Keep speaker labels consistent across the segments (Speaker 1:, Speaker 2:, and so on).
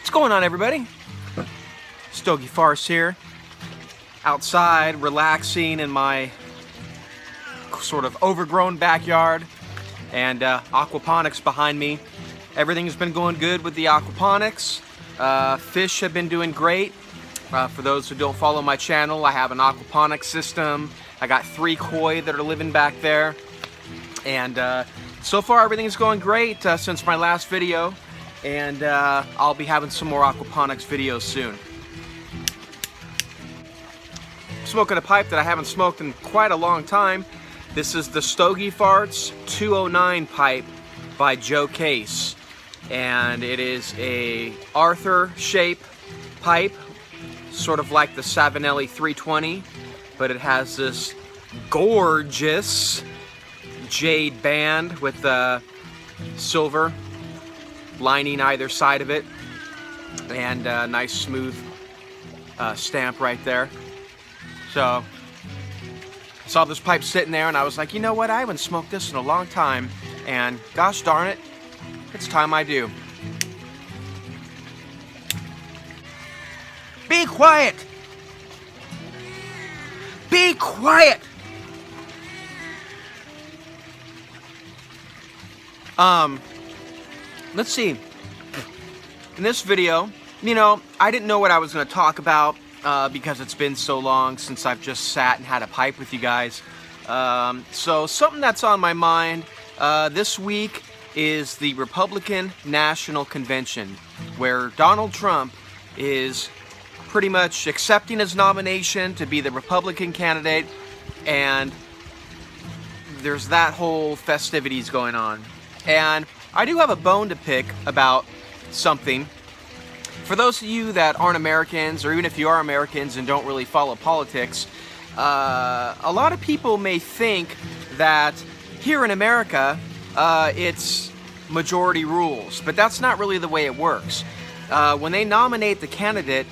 Speaker 1: What's going on, everybody? StogieFarts here, outside relaxing in my sort of overgrown backyard, and aquaponics behind me. Everything's been going good with the aquaponics. Fish have been doing great. For those who don't follow my channel, I have an aquaponics system. I got 3 koi that are living back there, and so far everything's going great since my last video, and I'll be having some more aquaponics videos soon. Smoking a pipe that I haven't smoked in quite a long time. This is the StogieFarts 209 pipe by Joe Case, and it is a Arthur shape pipe, sort of like the Savinelli 320, but it has this gorgeous jade band with the silver lining either side of it, and a nice smooth stamp right there. So I saw this pipe sitting there and I was like, you know what, I haven't smoked this in a long time, and gosh darn it, it's time I do. Be quiet! Be quiet! Let's see. In this video, you know, I didn't know what I was going to talk about because it's been so long since I've just sat and had a pipe with you guys. So something that's on my mind this week is the Republican National Convention, where Donald Trump is pretty much accepting his nomination to be the Republican candidate, and there's that whole festivities going on. And I do have a bone to pick about something. For those of you that aren't Americans, or even if you are Americans and don't really follow politics, a lot of people may think that here in America, it's majority rules, but that's not really the way it works. When they nominate the candidate,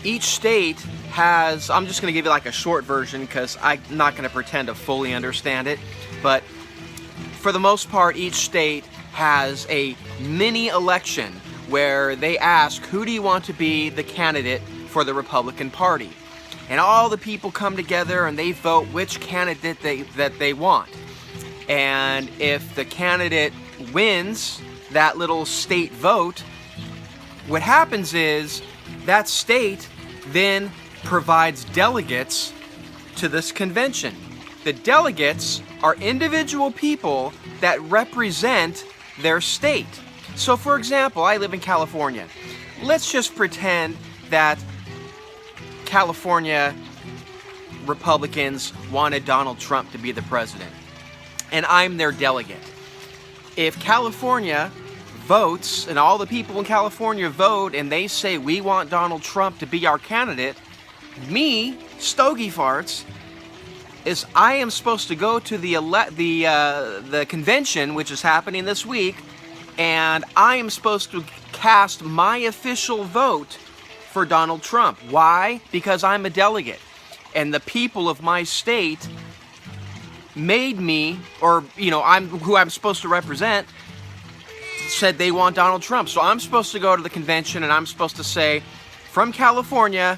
Speaker 1: each state has, I'm just going to give you like a short version because I'm not going to pretend to fully understand it, but for the most part, each state has a mini election where they ask, who do you want to be the candidate for the Republican Party? And all the people come together and they vote which candidate that they want. And if the candidate wins that little state vote, what happens is that state then provides delegates to this convention. The delegates are individual people that represent their state. So for example, I live in California. Let's just pretend that California Republicans wanted Donald Trump to be the president, and I'm their delegate. If California votes, and all the people in California vote, and they say we want Donald Trump to be our candidate, me, StogieFarts, is I am supposed to go to the convention, which is happening this week, and I am supposed to cast my official vote for Donald Trump. Why? Because I'm a delegate, and the people of my state made me, or you know, who I'm supposed to represent, said they want Donald Trump. So I'm supposed to go to the convention and I'm supposed to say, from California,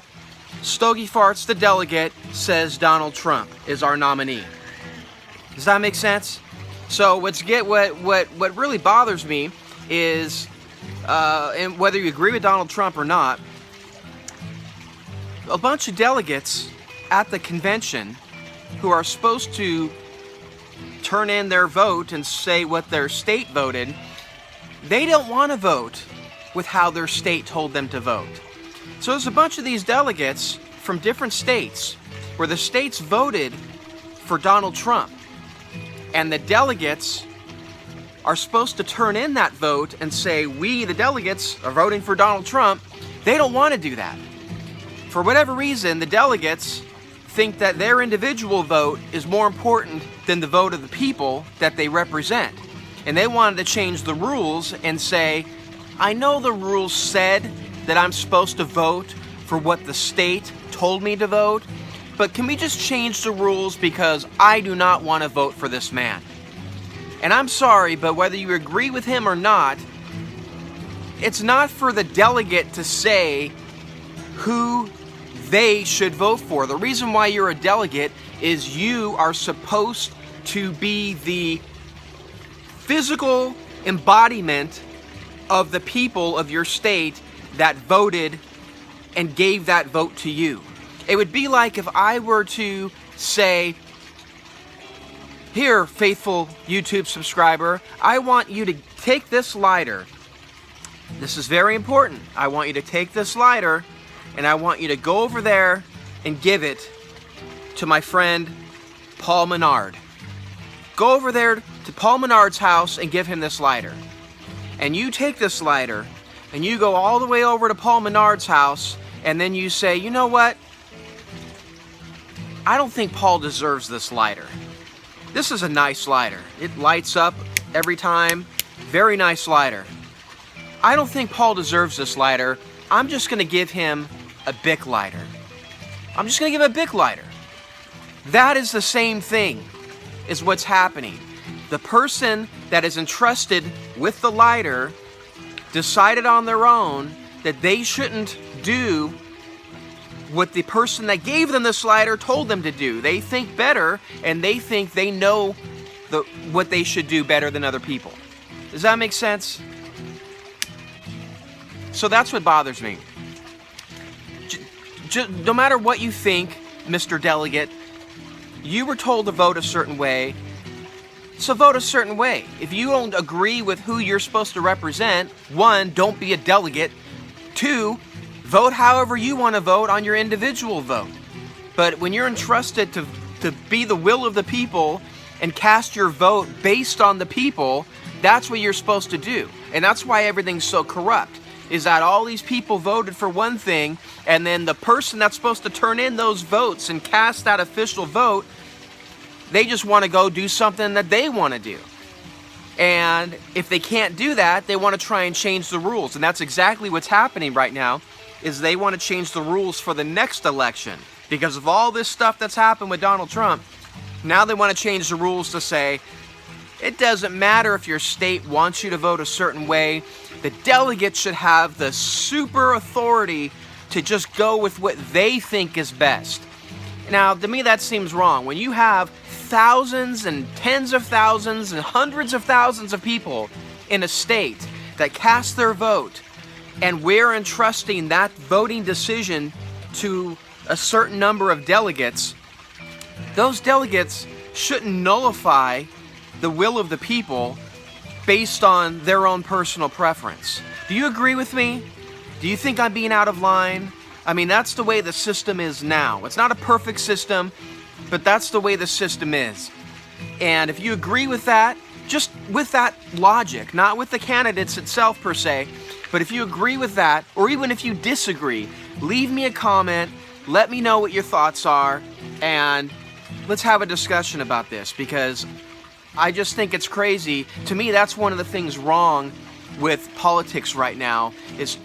Speaker 1: StogieFarts, the delegate, says Donald Trump is our nominee. Does that make sense? So what really bothers me is, and whether you agree with Donald Trump or not, a bunch of delegates at the convention who are supposed to turn in their vote and say what their state voted, they don't want to vote with how their state told them to vote. So there's a bunch of these delegates from different states where the states voted for Donald Trump, and the delegates are supposed to turn in that vote and say, we, the delegates, are voting for Donald Trump. They don't want to do that. For whatever reason, the delegates think that their individual vote is more important than the vote of the people that they represent. And they wanted to change the rules and say, I know the rules said that I'm supposed to vote for what the state told me to vote, but can we just change the rules because I do not want to vote for this man? And I'm sorry, but whether you agree with him or not, it's not for the delegate to say who they should vote for. The reason why you're a delegate is you are supposed to be the physical embodiment of the people of your state that voted and gave that vote to you. It would be like if I were to say, here, faithful YouTube subscriber, I want you to take this lighter. This is very important. I want you to take this lighter and I want you to go over there and give it to my friend Paul Menard. Go over there to Paul Menard's house and give him this lighter. And you take this lighter and you go all the way over to Paul Menard's house and then you say, you know what? I don't think Paul deserves this lighter. This is a nice lighter. It lights up every time. Very nice lighter. I don't think Paul deserves this lighter. I'm just going to give him a Bic lighter. I'm just going to give him a Bic lighter. That is the same thing is what's happening. The person that is entrusted with the lighter decided on their own that they shouldn't do what the person that gave them this lighter told them to do. They think better, and they think they know what they should do better than other people. Does that make sense? So that's what bothers me. No matter what you think, Mr. Delegate, you were told to vote a certain way, so vote a certain way. If you don't agree with who you're supposed to represent, 1, don't be a delegate. 2, vote however you want to vote on your individual vote. But when you're entrusted to be the will of the people and cast your vote based on the people, that's what you're supposed to do. And that's why everything's so corrupt, is that all these people voted for one thing, and then the person that's supposed to turn in those votes and cast that official vote, they just want to go do something that they want to do. And if they can't do that, they want to try and change the rules. And that's exactly what's happening right now, is they want to change the rules for the next election. Because of all this stuff that's happened with Donald Trump, now they want to change the rules to say, it doesn't matter if your state wants you to vote a certain way. The delegates should have the super authority to just go with what they think is best. Now, to me, that seems wrong. When you have thousands and tens of thousands and hundreds of thousands of people in a state that cast their vote, and we're entrusting that voting decision to a certain number of delegates, those delegates shouldn't nullify the will of the people based on their own personal preference. Do you agree with me? Do you think I'm being out of line? I mean, that's the way the system is now. It's not a perfect system, but that's the way the system is. And if you agree with that, just with that logic, not with the candidates itself per se, but if you agree with that, or even if you disagree, leave me a comment, let me know what your thoughts are, and let's have a discussion about this, because I just think it's crazy. To me, that's one of the things wrong with politics right now, is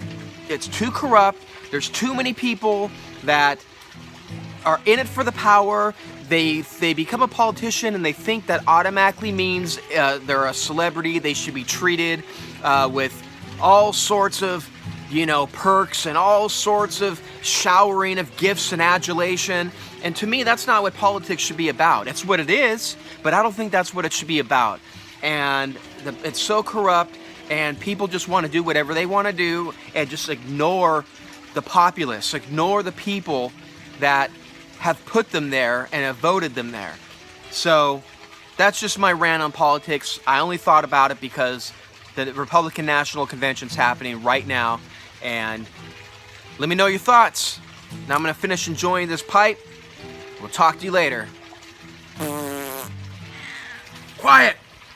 Speaker 1: it's too corrupt. There's too many people that are in it for the power. They become a politician and they think that automatically means they're a celebrity. They should be treated with all sorts of, perks and all sorts of showering of gifts and adulation. And to me, that's not what politics should be about. It's what it is, but I don't think that's what it should be about. And it's so corrupt, and people just want to do whatever they want to do and just ignore the populace, ignore the people that have put them there and have voted them there. So that's just my rant on politics. I only thought about it because the Republican National Convention's happening right now, and let me know your thoughts. Now I'm going to finish enjoying this pipe. We'll talk to you later. Quiet!